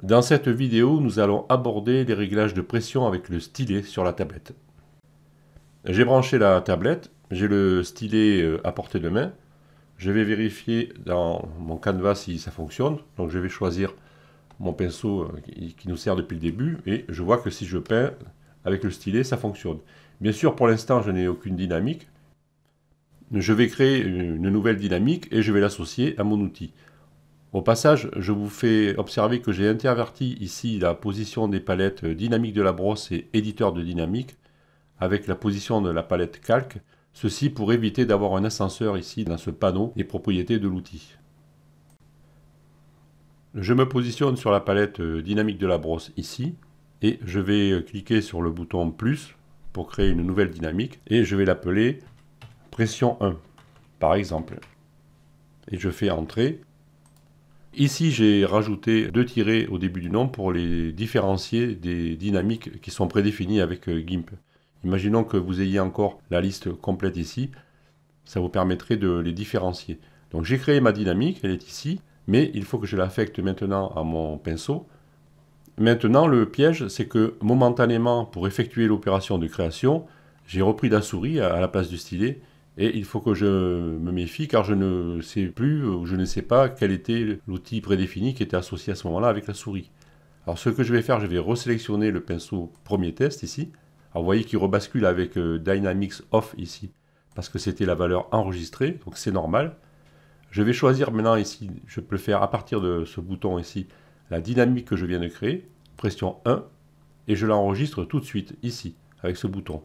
Dans cette vidéo, nous allons aborder les réglages de pression avec le stylet sur la tablette. J'ai branché la tablette, j'ai le stylet à portée de main. Je vais vérifier dans mon canevas si ça fonctionne. Donc je vais choisir mon pinceau qui nous sert depuis le début et je vois que si je peins avec le stylet, ça fonctionne. Bien sûr, pour l'instant, je n'ai aucune dynamique. Je vais créer une nouvelle dynamique et je vais l'associer à mon outil. Au passage, je vous fais observer que j'ai interverti ici la position des palettes dynamique de la brosse et éditeur de dynamique avec la position de la palette calque, ceci pour éviter d'avoir un ascenseur ici dans ce panneau des propriétés de l'outil. Je me positionne sur la palette dynamique de la brosse ici et je vais cliquer sur le bouton plus pour créer une nouvelle dynamique et je vais l'appeler pression 1 par exemple. Et je fais entrer. Ici, j'ai rajouté 2 tirets au début du nom pour les différencier des dynamiques qui sont prédéfinies avec GIMP. Imaginons que vous ayez encore la liste complète ici, ça vous permettrait de les différencier. Donc j'ai créé ma dynamique, elle est ici, mais il faut que je l'affecte maintenant à mon pinceau. Maintenant, le piège, c'est que momentanément, pour effectuer l'opération de création, j'ai repris la souris à la place du stylet, et il faut que je me méfie car je ne sais plus, ou je ne sais pas quel était l'outil prédéfini qui était associé à ce moment-là avec la souris. Alors ce que je vais faire, je vais resélectionner le pinceau premier test ici. Alors vous voyez qu'il rebascule avec Dynamics Off ici, parce que c'était la valeur enregistrée, donc c'est normal. Je vais choisir maintenant ici, je peux le faire à partir de ce bouton ici, la dynamique que je viens de créer, pression 1, et je l'enregistre tout de suite ici, avec ce bouton.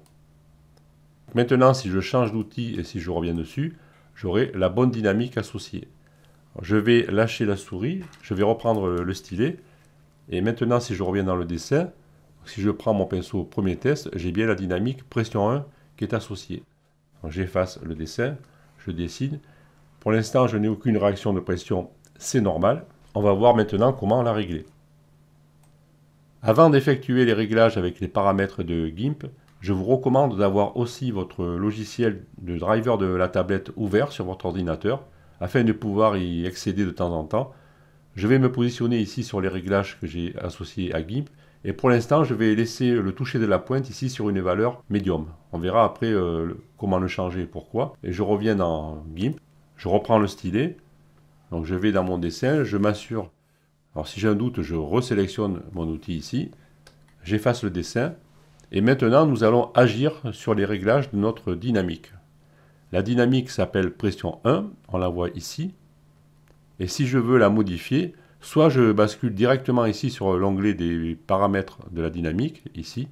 Maintenant, si je change d'outil et si je reviens dessus, j'aurai la bonne dynamique associée. Alors, je vais lâcher la souris, je vais reprendre le stylet, et maintenant si je reviens dans le dessin, si je prends mon pinceau premier test, j'ai bien la dynamique pression 1 qui est associée. J'efface le dessin, je dessine. Pour l'instant, je n'ai aucune réaction de pression, c'est normal. On va voir maintenant comment la régler. Avant d'effectuer les réglages avec les paramètres de GIMP, je vous recommande d'avoir aussi votre logiciel de driver de la tablette ouvert sur votre ordinateur afin de pouvoir y accéder de temps en temps. Je vais me positionner ici sur les réglages que j'ai associés à GIMP et pour l'instant je vais laisser le toucher de la pointe ici sur une valeur médium. On verra après comment le changer et pourquoi. Et je reviens dans GIMP, je reprends le stylet, donc je vais dans mon dessin, je m'assure. Alors si j'ai un doute, je resélectionne mon outil ici, j'efface le dessin. Et maintenant, nous allons agir sur les réglages de notre dynamique. La dynamique s'appelle pression 1, on la voit ici. Et si je veux la modifier, soit je bascule directement ici sur l'onglet des paramètres de la dynamique, ici,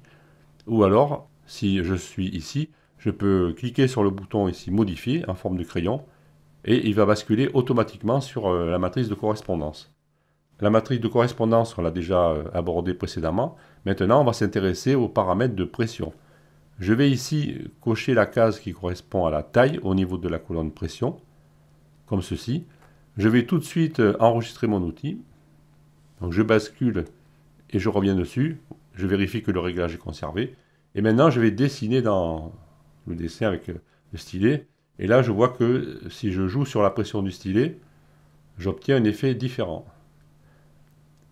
ou alors, si je suis ici, je peux cliquer sur le bouton ici modifier en forme de crayon, et il va basculer automatiquement sur la matrice de correspondance. La matrice de correspondance, on l'a déjà abordée précédemment. Maintenant, on va s'intéresser aux paramètres de pression. Je vais ici cocher la case qui correspond à la taille au niveau de la colonne pression, comme ceci. Je vais tout de suite enregistrer mon outil. Donc je bascule et je reviens dessus. Je vérifie que le réglage est conservé. Et maintenant, je vais dessiner dans le dessin avec le stylet. Et là, je vois que si je joue sur la pression du stylet, j'obtiens un effet différent.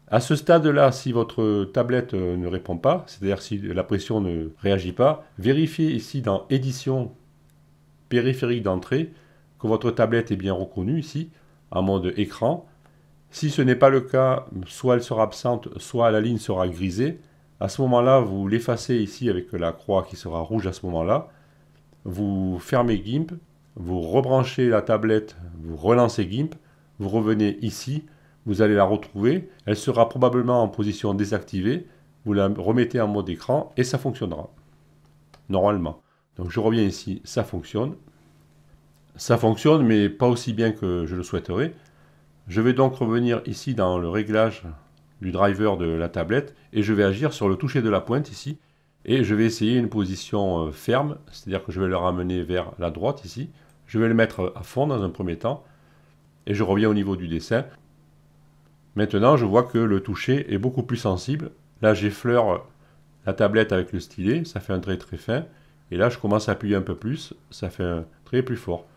À ce stade-là, si votre tablette ne répond pas, c'est-à-dire si la pression ne réagit pas, vérifiez ici dans Édition, périphérique d'entrée, que votre tablette est bien reconnue ici, en mode écran. Si ce n'est pas le cas, soit elle sera absente, soit la ligne sera grisée. À ce moment-là, vous l'effacez ici avec la croix qui sera rouge à ce moment-là. Vous fermez GIMP, vous rebranchez la tablette, vous relancez GIMP, vous revenez ici. Vous allez la retrouver, elle sera probablement en position désactivée, vous la remettez en mode écran et ça fonctionnera, normalement. Donc je reviens ici, ça fonctionne. Ça fonctionne, mais pas aussi bien que je le souhaiterais. Je vais donc revenir ici dans le réglage du driver de la tablette et je vais agir sur le toucher de la pointe ici. Et je vais essayer une position ferme, c'est-à-dire que je vais le ramener vers la droite ici. Je vais le mettre à fond dans un premier temps et je reviens au niveau du dessin. Maintenant, je vois que le toucher est beaucoup plus sensible. Là, j'effleure la tablette avec le stylet, ça fait un trait très fin. Et là, je commence à appuyer un peu plus, ça fait un trait plus fort.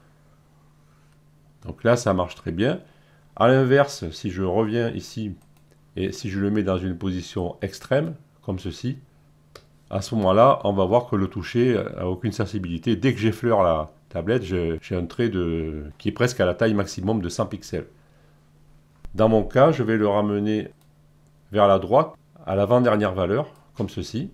Donc là, ça marche très bien. A l'inverse, si je reviens ici Et si je le mets dans une position extrême, comme ceci, à ce moment-là, on va voir que le toucher n'a aucune sensibilité. Dès que j'effleure la tablette, j'ai un trait qui est presque à la taille maximum de 100 pixels. Dans mon cas, je vais le ramener vers la droite, à l'avant-dernière valeur, comme ceci.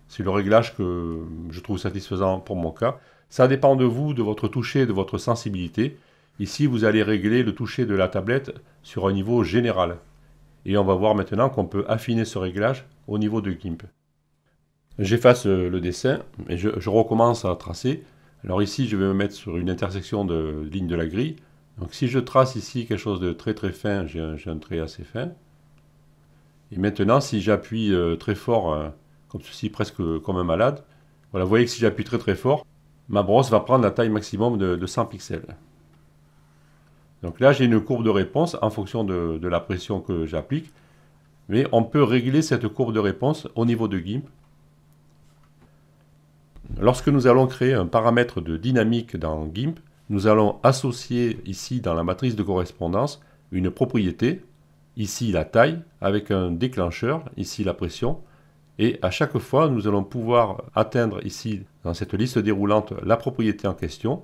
C'est le réglage que je trouve satisfaisant pour mon cas. Ça dépend de vous, de votre toucher, de votre sensibilité. Ici, vous allez régler le toucher de la tablette sur un niveau général. Et on va voir maintenant qu'on peut affiner ce réglage au niveau de GIMP. J'efface le dessin et je recommence à tracer. Alors ici, je vais me mettre sur une intersection de lignes de la grille. Donc si je trace ici quelque chose de très très fin, j'ai un trait assez fin. Et maintenant, si j'appuie très fort, comme ceci, presque comme un malade, voilà, vous voyez que si j'appuie très très fort, ma brosse va prendre la taille maximum de 100 pixels. Donc là, j'ai une courbe de réponse en fonction de la pression que j'applique. Mais on peut régler cette courbe de réponse au niveau de GIMP. Lorsque nous allons créer un paramètre de dynamique dans GIMP, nous allons associer ici dans la matrice de correspondance une propriété, ici la taille, avec un déclencheur, ici la pression. Et à chaque fois, nous allons pouvoir atteindre ici, dans cette liste déroulante, la propriété en question.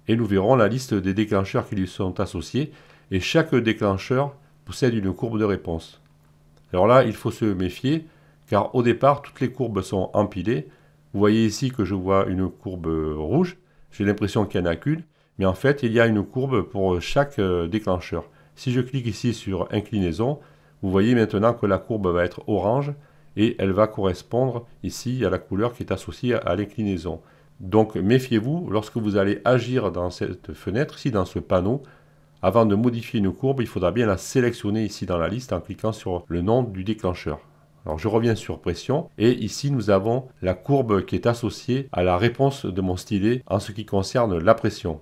Et nous verrons la liste des déclencheurs qui lui sont associés. Et chaque déclencheur possède une courbe de réponse. Alors là, il faut se méfier, car au départ, toutes les courbes sont empilées. Vous voyez ici que je vois une courbe rouge. J'ai l'impression qu'il n'y en a qu'une. Mais en fait, il y a une courbe pour chaque déclencheur. Si je clique ici sur inclinaison, vous voyez maintenant que la courbe va être orange. Et elle va correspondre ici à la couleur qui est associée à l'inclinaison. Donc méfiez-vous, lorsque vous allez agir dans cette fenêtre, ici dans ce panneau, avant de modifier une courbe, il faudra bien la sélectionner ici dans la liste en cliquant sur le nom du déclencheur. Alors je reviens sur pression et ici nous avons la courbe qui est associée à la réponse de mon stylet en ce qui concerne la pression.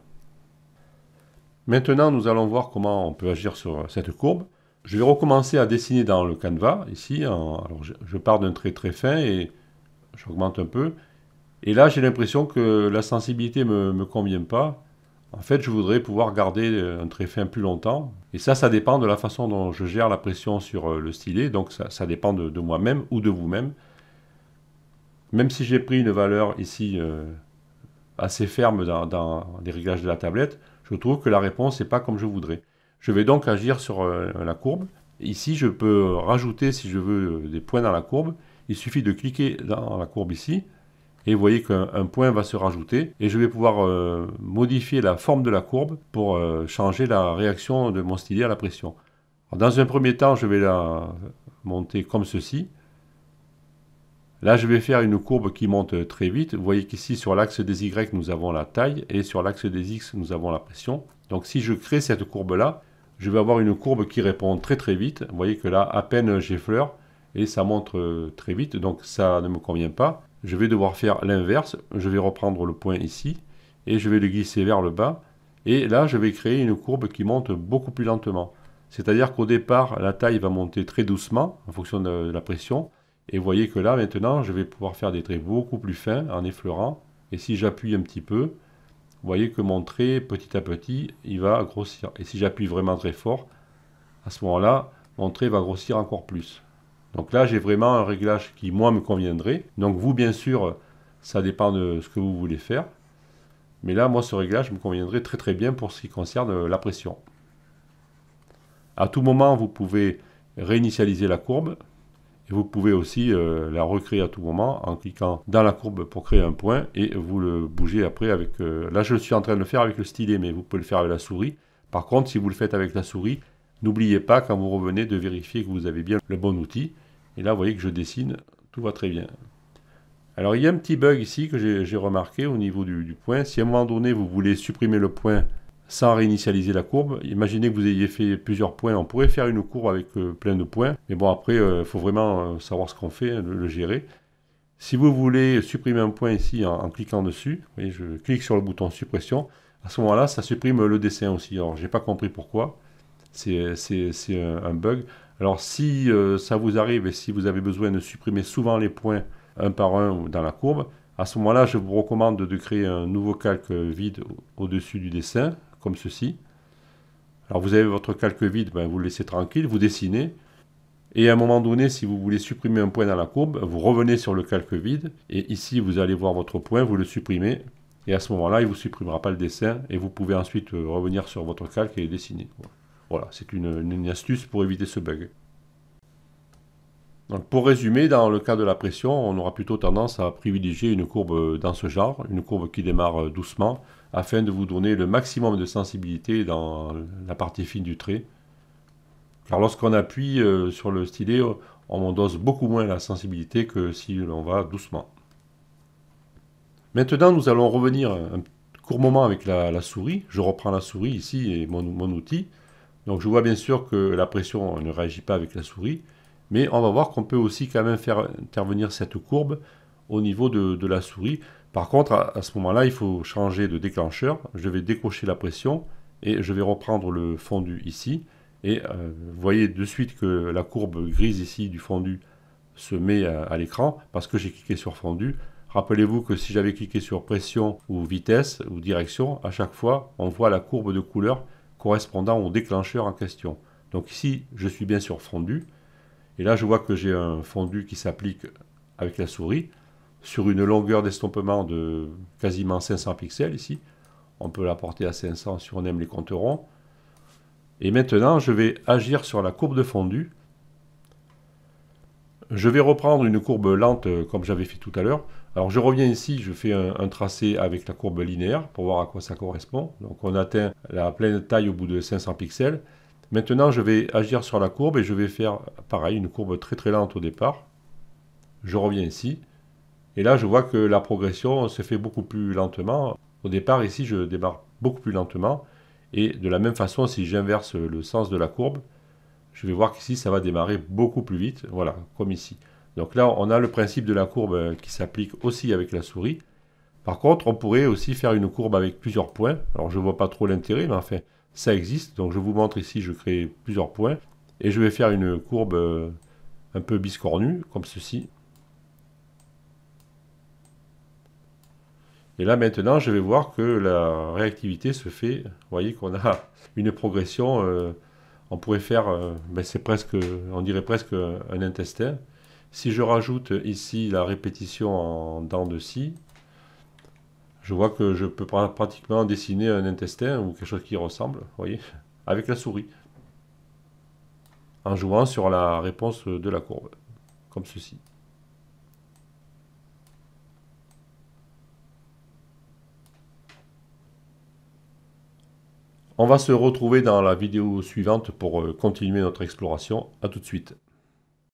Maintenant nous allons voir comment on peut agir sur cette courbe. Je vais recommencer à dessiner dans le canevas ici. Alors je pars d'un trait très fin et j'augmente un peu. Et là j'ai l'impression que la sensibilité ne me convient pas. En fait, je voudrais pouvoir garder un trait fin plus longtemps. Et ça dépend de la façon dont je gère la pression sur le stylet. Donc ça dépend de moi-même ou de vous-même. Même si j'ai pris une valeur ici assez ferme dans les réglages de la tablette, je trouve que la réponse n'est pas comme je voudrais. Je vais donc agir sur la courbe. Ici, je peux rajouter, si je veux, des points dans la courbe. Il suffit de cliquer dans la courbe ici. Et vous voyez qu'un point va se rajouter et je vais pouvoir modifier la forme de la courbe pour changer la réaction de mon stylet à la pression. Alors, dans un premier temps, je vais la monter comme ceci. Là, je vais faire une courbe qui monte très vite. Vous voyez qu'ici, sur l'axe des Y, nous avons la taille et sur l'axe des X, nous avons la pression. Donc, si je crée cette courbe-là, je vais avoir une courbe qui répond très très vite. Vous voyez que là, à peine j'effleure et ça monte très vite. Donc, ça ne me convient pas. Je vais devoir faire l'inverse. Je vais reprendre le point ici et je vais le glisser vers le bas. Et là, je vais créer une courbe qui monte beaucoup plus lentement. C'est-à-dire qu'au départ, la taille va monter très doucement en fonction de la pression. Et vous voyez que là, maintenant, je vais pouvoir faire des traits beaucoup plus fins en effleurant. Et si j'appuie un petit peu, vous voyez que mon trait, petit à petit, il va grossir. Et si j'appuie vraiment très fort, à ce moment-là, mon trait va grossir encore plus. Donc là, j'ai vraiment un réglage qui, moi, me conviendrait. Donc vous, bien sûr, ça dépend de ce que vous voulez faire. Mais là, moi, ce réglage me conviendrait très très bien pour ce qui concerne la pression. À tout moment, vous pouvez réinitialiser la courbe. Et vous pouvez aussi la recréer à tout moment en cliquant dans la courbe pour créer un point. Et vous le bougez après avec... là, je suis en train de le faire avec le stylet, mais vous pouvez le faire avec la souris. Par contre, si vous le faites avec la souris, n'oubliez pas, quand vous revenez, de vérifier que vous avez bien le bon outil. Et là, vous voyez que je dessine, tout va très bien. Alors, il y a un petit bug ici que j'ai remarqué au niveau du point. Si à un moment donné, vous voulez supprimer le point sans réinitialiser la courbe, imaginez que vous ayez fait plusieurs points. On pourrait faire une courbe avec plein de points. Mais bon, après, il faut vraiment savoir ce qu'on fait, le gérer. Si vous voulez supprimer un point ici en cliquant dessus, vous voyez, je clique sur le bouton suppression. À ce moment-là, ça supprime le dessin aussi. Alors, je n'ai pas compris pourquoi. C'est un bug. Alors si ça vous arrive et si vous avez besoin de supprimer souvent les points un par un dans la courbe, à ce moment-là, je vous recommande de créer un nouveau calque vide au-dessus du dessin, comme ceci. Alors vous avez votre calque vide, ben, vous le laissez tranquille, vous dessinez, Et à un moment donné, si vous voulez supprimer un point dans la courbe, vous revenez sur le calque vide, et ici vous allez voir votre point, vous le supprimez, et à ce moment-là, il ne vous supprimera pas le dessin, et vous pouvez ensuite revenir sur votre calque et le dessiner. Voilà, c'est une astuce pour éviter ce bug. Donc pour résumer, dans le cas de la pression, on aura plutôt tendance à privilégier une courbe dans ce genre, une courbe qui démarre doucement, afin de vous donner le maximum de sensibilité dans la partie fine du trait. Car lorsqu'on appuie sur le stylet, on dose beaucoup moins la sensibilité que si l'on va doucement. Maintenant, nous allons revenir un court moment avec la souris. Je reprends la souris ici et mon outil. Donc je vois bien sûr que la pression ne réagit pas avec la souris, mais on va voir qu'on peut aussi quand même faire intervenir cette courbe au niveau de la souris. Par contre, à ce moment-là, il faut changer de déclencheur. Je vais décocher la pression et je vais reprendre le fondu ici. Et vous voyez de suite que la courbe grise ici du fondu se met à l'écran parce que j'ai cliqué sur fondu. Rappelez-vous que si j'avais cliqué sur pression ou vitesse ou direction, à chaque fois, on voit la courbe de couleur correspondant au déclencheur en question. Donc ici, je suis bien sur fondu. Et là, je vois que j'ai un fondu qui s'applique avec la souris sur une longueur d'estompement de quasiment 500 pixels ici. On peut la porter à 500 si on aime les comptes ronds. Et maintenant, je vais agir sur la courbe de fondu. Je vais reprendre une courbe lente comme j'avais fait tout à l'heure. Alors je reviens ici, je fais un tracé avec la courbe linéaire pour voir à quoi ça correspond. Donc on atteint la pleine taille au bout de 500 pixels. Maintenant je vais agir sur la courbe et je vais faire pareil, une courbe très très lente au départ. Je reviens ici. Et là je vois que la progression se fait beaucoup plus lentement. Au départ ici je démarre beaucoup plus lentement. Et de la même façon si j'inverse le sens de la courbe, je vais voir qu'ici, ça va démarrer beaucoup plus vite, voilà, comme ici. Donc là, on a le principe de la courbe qui s'applique aussi avec la souris. Par contre, on pourrait aussi faire une courbe avec plusieurs points. Alors, je ne vois pas trop l'intérêt, mais enfin, ça existe. Donc, je vous montre ici, je crée plusieurs points. Et je vais faire une courbe un peu biscornue, comme ceci. Et là, maintenant, je vais voir que la réactivité se fait. Vous voyez qu'on a une progression... on pourrait faire, c'est presque, on dirait presque un intestin. Si je rajoute ici la répétition en dents de scie, je vois que je peux pratiquement dessiner un intestin ou quelque chose qui ressemble, vous voyez, avec la souris, en jouant sur la réponse de la courbe, comme ceci. On va se retrouver dans la vidéo suivante pour continuer notre exploration. A tout de suite.